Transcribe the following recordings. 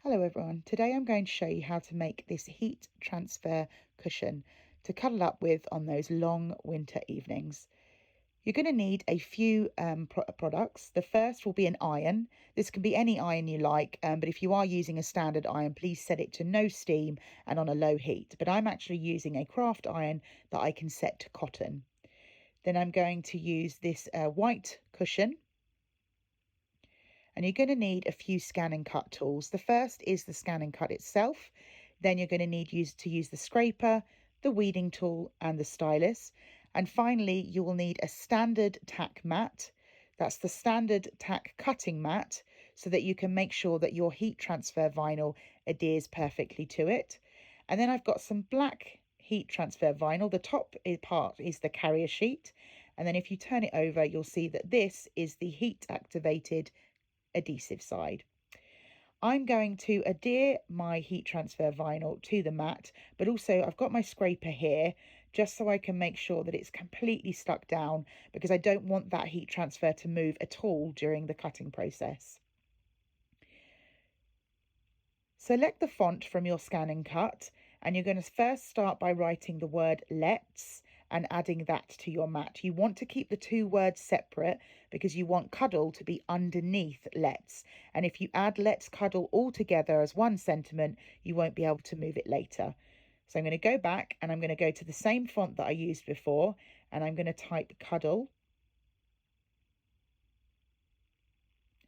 Hello everyone, today I'm going to show you how to make this heat transfer cushion to cuddle up with on those long winter evenings. You're going to need a few products. The first will be an iron. This can be any iron you like, but if you are using a standard iron, please set it to no steam and on a low heat. But I'm actually using a craft iron that I can set to cotton. Then I'm going to use this white cushion. And you're going to need a few scan and cut tools. The first is the scan and cut itself. Then you're going to need to use the scraper, the weeding tool and the stylus. And finally, you will need a standard tack mat. That's the standard tack cutting mat so that you can make sure that your heat transfer vinyl adheres perfectly to it. And then I've got some black heat transfer vinyl. The top part is the carrier sheet. And then if you turn it over, you'll see that this is the heat activated adhesive side. I'm going to adhere my heat transfer vinyl to the mat, but also I've got my scraper here just so I can make sure that it's completely stuck down because I don't want that heat transfer to move at all during the cutting process. Select the font from your scan and cut, and you're going to first start by writing the word let's and adding that to your mat. You want to keep the two words separate because you want cuddle to be underneath let's. And if you add let's cuddle all together as one sentiment, you won't be able to move it later. So I'm going to go back and I'm going to go to the same font that I used before, and I'm going to type cuddle.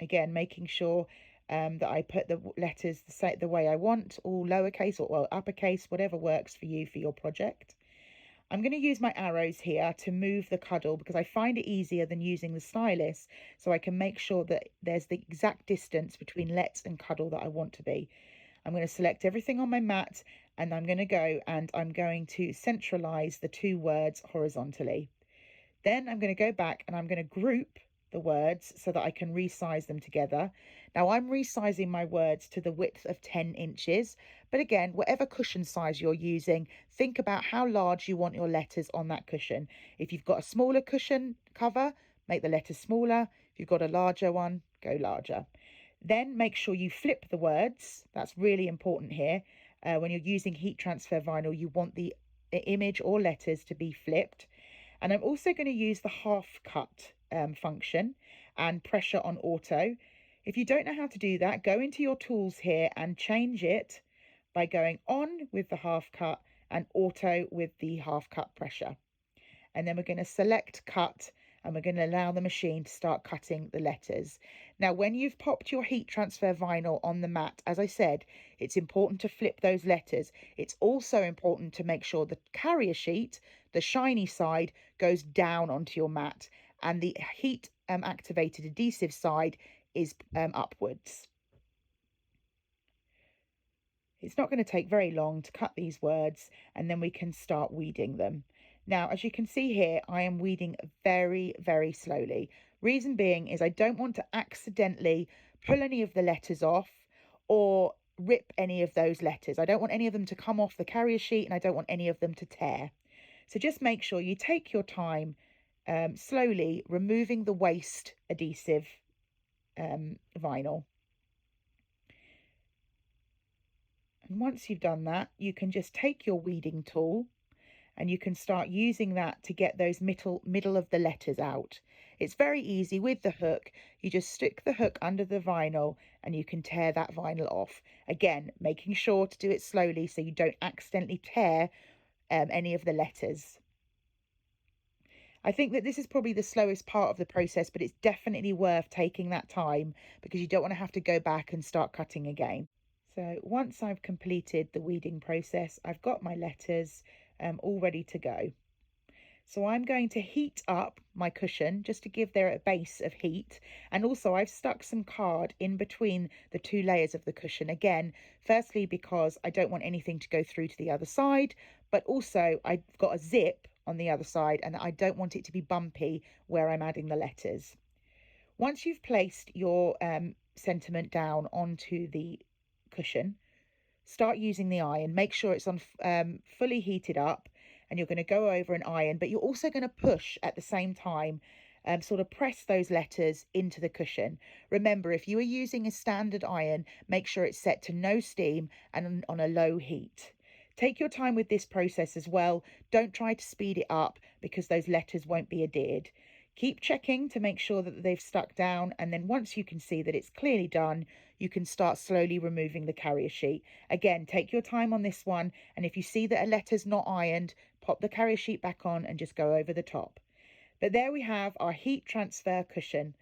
Again, making sure that I put the letters the way I want, all lowercase or uppercase, whatever works for you for your project. I'm going to use my arrows here to move the cuddle because I find it easier than using the stylus, so I can make sure that there's the exact distance between let's and cuddle that I want to be. I'm going to select everything on my mat and I'm going to go and I'm going to centralize the two words horizontally. Then I'm going to go back and I'm going to group the words so that I can resize them together. Now I'm resizing my words to the width of 10 inches, but again, whatever cushion size you're using, think about how large you want your letters on that cushion. If you've got a smaller cushion cover, make the letters smaller. If you've got a larger one, go larger. Then make sure you flip the words. That's really important here. When you're using heat transfer vinyl, you want the image or letters to be flipped. And I'm also going to use the half cut function and pressure on auto. If you don't know how to do that, go into your tools here and change it by going on with the half cut and auto with the half cut pressure. And then we're going to select cut and we're going to allow the machine to start cutting the letters. Now, when you've popped your heat transfer vinyl on the mat, as I said, it's important to flip those letters. It's also important to make sure the carrier sheet, the shiny side, goes down onto your mat and the heat activated adhesive side is upwards. It's not going to take very long to cut these words and then we can start weeding them. Now, as you can see here, I am weeding very, very slowly. Reason being is I don't want to accidentally pull any of the letters off or rip any of those letters. I don't want any of them to come off the carrier sheet and I don't want any of them to tear. So just make sure you take your time slowly removing the waste adhesive vinyl. And once you've done that, you can just take your weeding tool and you can start using that to get those middle of the letters out. It's very easy with the hook. You just stick the hook under the vinyl and you can tear that vinyl off. Again, making sure to do it slowly so you don't accidentally tear any of the letters. I think that this is probably the slowest part of the process, but it's definitely worth taking that time because you don't want to have to go back and start cutting again. So once I've completed the weeding process, I've got my letters all ready to go. So I'm going to heat up my cushion just to give there a base of heat. And also I've stuck some card in between the two layers of the cushion. Again, firstly, because I don't want anything to go through to the other side, but also I've got a zip on the other side and I don't want it to be bumpy where I'm adding the letters. Once you've placed your sentiment down onto the cushion, start using the iron. Make sure it's on fully heated up and you're going to go over an iron, but you're also going to push at the same time sort of press those letters into the cushion. Remember, if you are using a standard iron, make sure it's set to no steam and on a low heat. Take your time with this process as well. Don't try to speed it up because those letters won't be adhered. Keep checking to make sure that they've stuck down, and then once you can see that it's clearly done, you can start slowly removing the carrier sheet. Again, take your time on this one, and if you see that a letter's not ironed, pop the carrier sheet back on and just go over the top. But there we have our heat transfer cushion,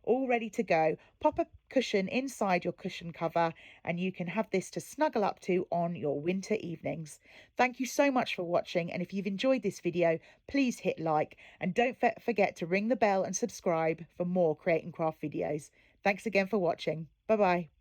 all ready to go. Pop a cushion inside your cushion cover and you can have this to snuggle up to on your winter evenings. Thank you so much for watching, and if you've enjoyed this video, please hit like and don't forget to ring the bell and subscribe for more Create and Craft videos. Thanks again for watching. Bye bye.